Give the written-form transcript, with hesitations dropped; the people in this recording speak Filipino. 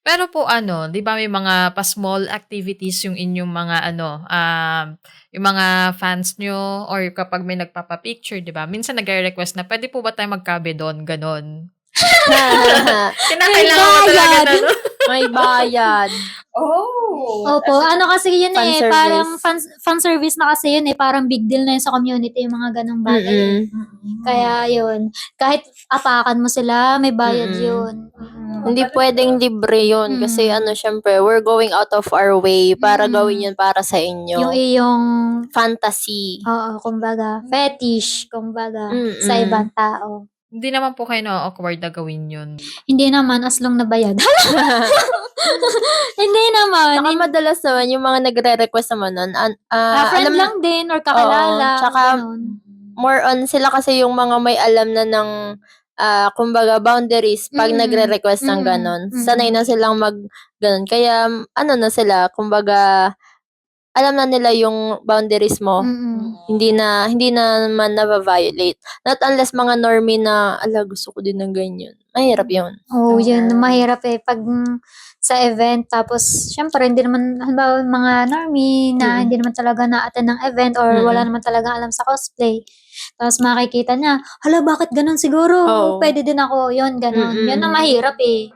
Pero po ano, 'di ba may mga pa-small activities yung inyong mga ano, yung mga fans niyo or kapag may nagpapa-picture, 'di ba, minsan nagre-request na, "Puwede po ba tayong magkabedon?" Gano'n. May Kinakailangan mo talaga bayad. na 'no? May bayad. Oh, Opo, ano kasi yun, Fan eh, parang service. fan service na kasi yun, eh, parang big deal na yun sa community yung mga gano'ng bagay, eh. Mm. Kaya yun, kahit apakan mo sila may bayad Mm. yun, Hindi puwedeng libre yun kasi ano Mm. siyempre we're going out of our way para gawin Mm. yun para sa Yung inyo. iyong Fantasy. oo, kumbaga fetish, kumbaga sa Mm. ibang tao. Hindi naman po kayo na-o-awkward na gawin yun? Hindi naman as long na bayad. Hindi naman, Tsaka madalas naman yung mga nagre-request naman nun friend alam lang din or oo, kakilala, tsaka gano'n. more on sila kasi yung mga may alam na ng, kumbaga boundaries 'pag Mm, nagre-request ng mm, gano'n. Sanay na mm. silang gano'n kaya ano na sila kumbaga alam na nila yung boundaries mo. Mm. Hindi na naman nava-violate. Not unless mga normie na, "Hala gusto ko din ng ganyan." Mahirap yun. Oo, yun mahirap, eh, 'pag sa event tapos siyempre hindi naman halimbawa yung mga normie na hindi Mm. naman talaga na-attend ng event or wala Mm. naman talagang alam sa cosplay, tapos makikita niya, "Hala bakit gano'n siguro Oo. puwede din ako." Yun gano'n, yun ang Mm. mahirap, eh.